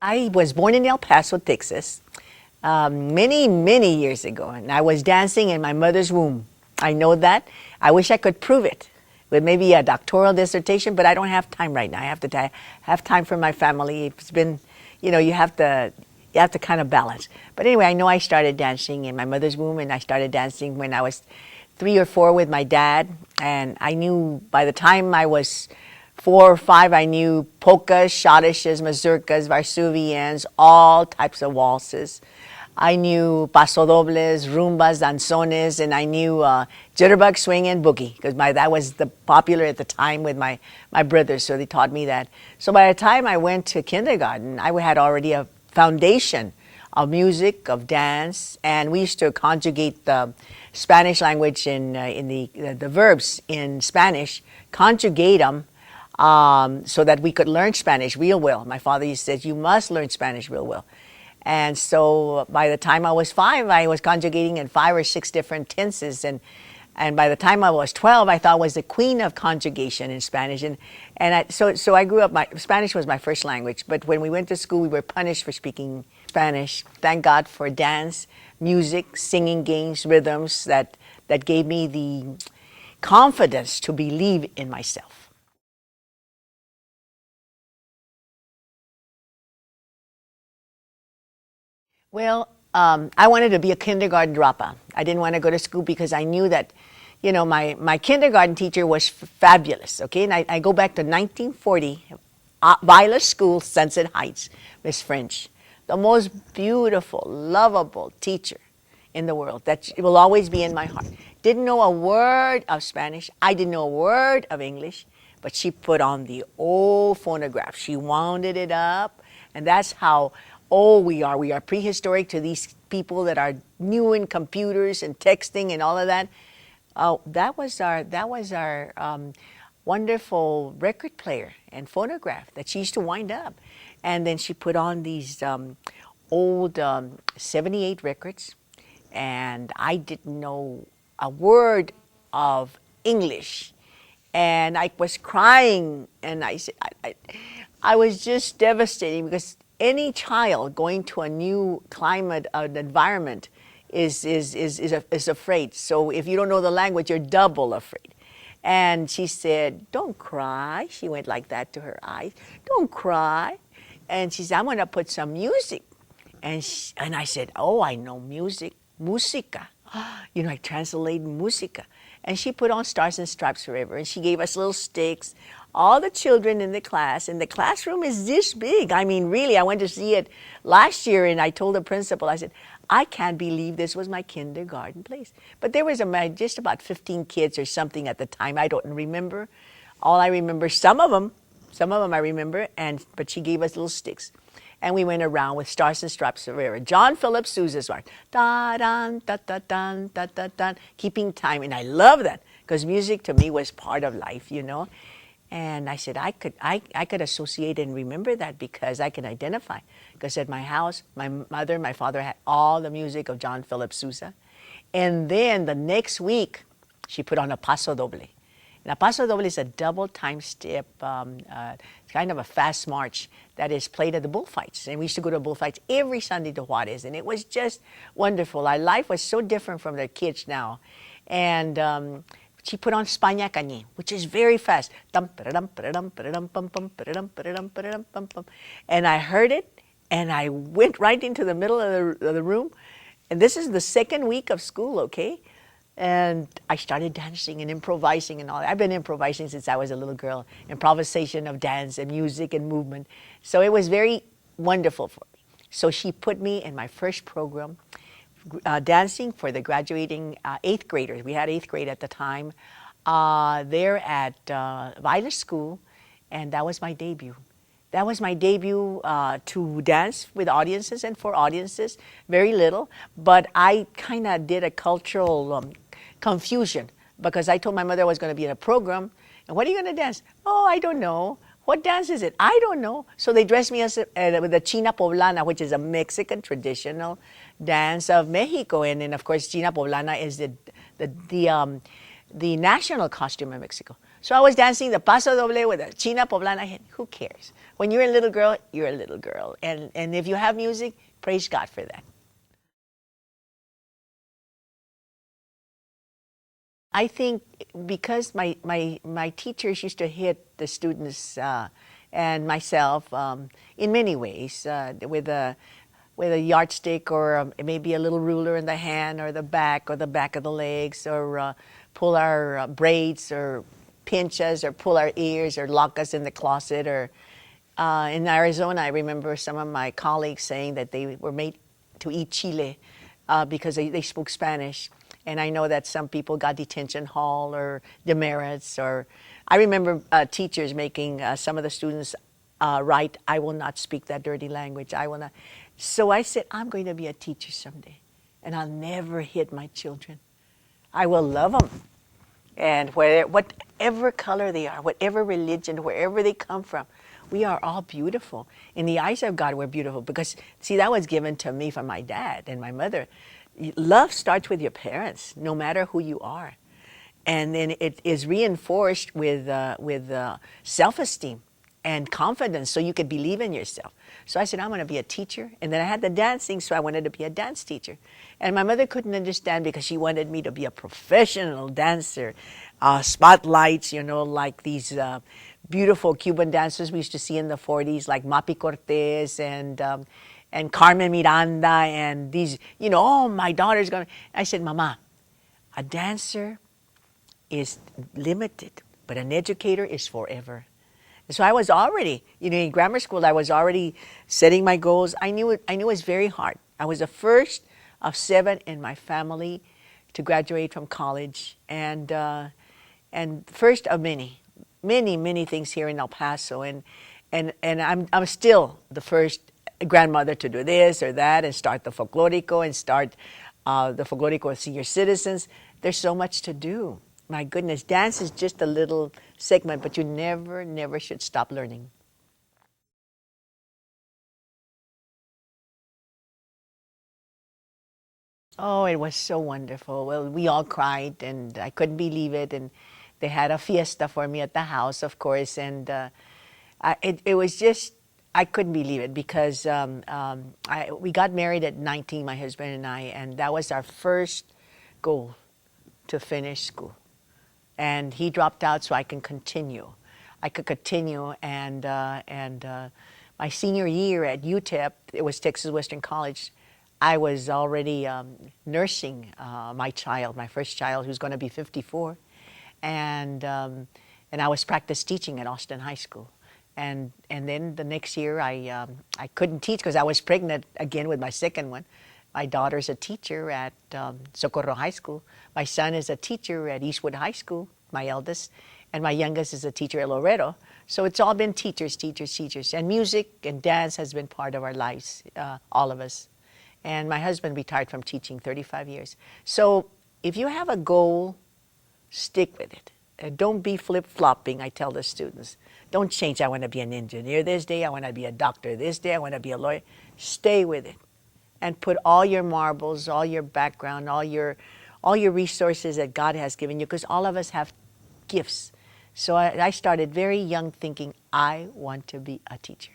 I was born in El Paso, Texas, many years ago, and I was dancing in my mother's womb. I know that. I wish I could prove it with maybe a doctoral dissertation, but I don't have time right now. I have to have time for my family. It's been, you have to kind of balance. But anyway, I know I started dancing in my mother's womb, and I started dancing when I was 3 or 4 with my dad, and I knew by the time I was 4 or 5, I knew polkas, schottisches, mazurkas, varsuvians, all types of waltzes. I knew pasodobles, rumbas, danzones, and I knew jitterbug, swing, and boogie, because that was the popular at the time with my brothers, so they taught me that. So by the time I went to kindergarten, I had already a foundation of music, of dance, and we used to conjugate the Spanish language in the verbs in Spanish, conjugate them, so that we could learn Spanish real well. My father used to say, you must learn Spanish real well. And so by the time I was 5, I was conjugating in 5 or 6 different tenses. And by the time I was 12, I thought I was the queen of conjugation in Spanish. So I grew up, Spanish was my first language. But when we went to school, we were punished for speaking Spanish. Thank God for dance, music, singing games, rhythms that gave me the confidence to believe in myself. Well, I wanted to be a kindergarten dropout. I didn't want to go to school because I knew that, my kindergarten teacher was fabulous, okay? And I go back to 1940, Viola School, Sunset Heights, Miss French, the most beautiful, lovable teacher in the world. That will always be in my heart. Didn't know a word of Spanish. I didn't know a word of English, but she put on the old phonograph. She wound it up, and that's how old we are. We are prehistoric to these people that are new in computers and texting and all of that. That was our wonderful record player and phonograph that she used to wind up. And then she put on these old 78 records, and I didn't know a word of English. And I was crying, and I said, I was just devastating, because any child going to a new climate, an environment, is afraid. So if you don't know the language, you're double afraid. And she said, "Don't cry." She went like that to her eyes. "Don't cry." And she said, "I'm going to put some music." And I said, "Oh, I know music, música." I translate música. And she put on Stars and Stripes Forever, and she gave us little sticks. All the children in the class, and the classroom is this big. I mean, really, I went to see it last year, and I told the principal, I said, I can't believe this was my kindergarten place. But there was just about 15 kids or something at the time. I don't remember. All I remember, some of them I remember, but she gave us little sticks. And we went around with Stars and Stripes Forever. John Philip Sousa's part. Da-dan, da-da-dan, da-da-dan, keeping time. And I love that, because music to me was part of life, And I said, I could associate and remember that, because I can identify. Because at my house, my mother and my father had all the music of John Philip Sousa. And then the next week, she put on a Paso Doble. And a Paso Doble is a double time step, kind of a fast march that is played at the bullfights. And we used to go to bullfights every Sunday to Juarez. And it was just wonderful. Our life was so different from the kids now. And she put on España Cañé, which is very fast. And I heard it, and I went right into the middle of the room. And this is the second week of school, okay? And I started dancing and improvising and all that. I've been improvising since I was a little girl. Improvisation of dance and music and movement. So it was very wonderful for me. So she put me in my first program, dancing for the graduating 8th graders. We had 8th grade at the time there at Viola School, and that was my debut. That was my debut to dance with audiences and for audiences, very little, but I kind of did a cultural confusion, because I told my mother I was going to be in a program, and what are you going to dance? Oh, I don't know. What dance is it? I don't know. So they dressed me as with the China Poblana, which is a Mexican traditional dance of Mexico. And then, of course, China Poblana is the national costume in Mexico. So I was dancing the Paso Doble with a China Poblana. Who cares? When you're a little girl, you're a little girl. And if you have music, praise God for that. I think because my teachers used to hit the students and myself in many ways with a yardstick or maybe a little ruler in the hand or the back of the legs or pull our braids or pinch us or pull our ears or lock us in the closet or in Arizona, I remember some of my colleagues saying that they were made to eat chile because they spoke Spanish. And I know that some people got detention hall or demerits. Or I remember teachers making some of the students write, "I will not speak that dirty language. I will not." So I said, I'm going to be a teacher someday, and I'll never hit my children. I will love them. And whatever color they are, whatever religion, wherever they come from, we are all beautiful. In the eyes of God, we're beautiful because, see, that was given to me from my dad and my mother. Love starts with your parents, no matter who you are. And then it is reinforced with self-esteem and confidence so you could believe in yourself. So I said, I'm going to be a teacher. And then I had the dancing, so I wanted to be a dance teacher. And my mother couldn't understand because she wanted me to be a professional dancer. Spotlights, like these beautiful Cuban dancers we used to see in the 40s, like Mapi Cortez and Carmen Miranda and these, oh, my daughter's going to. I said, Mama, a dancer is limited, but an educator is forever. So I was already, in grammar school, I was already setting my goals. I knew it was very hard. I was the first of 7 in my family to graduate from college, and first of many things here in El Paso, and I'm still the first grandmother to do this or that, and start the folklorico and start the folklorico of senior citizens. There's so much to do. My goodness, dance is just a little segment, but you never should stop learning. Oh, it was so wonderful. Well, we all cried, and I couldn't believe it. And they had a fiesta for me at the house, of course. And it was just, I couldn't believe it because we got married at 19, my husband and I, and that was our first goal, to finish school. And he dropped out so I can continue. I could continue, and my senior year at UTEP, it was Texas Western College, I was already nursing my child, my first child, who's going to be 54, and I was practice teaching at Austin High School. And then the next year, I couldn't teach because I was pregnant again with my second one. My daughter's a teacher at Socorro High School. My son is a teacher at Eastwood High School, my eldest, and my youngest is a teacher at Loreto. So it's all been teachers. And music and dance has been part of our lives, all of us. And my husband retired from teaching 35 years. So if you have a goal, stick with it. Don't be flip-flopping, I tell the students. Don't change, I want to be an engineer this day, I want to be a doctor this day, I want to be a lawyer. Stay with it. And put all your marbles, all your background, all your resources that God has given you, because all of us have gifts. So I started very young thinking, I want to be a teacher.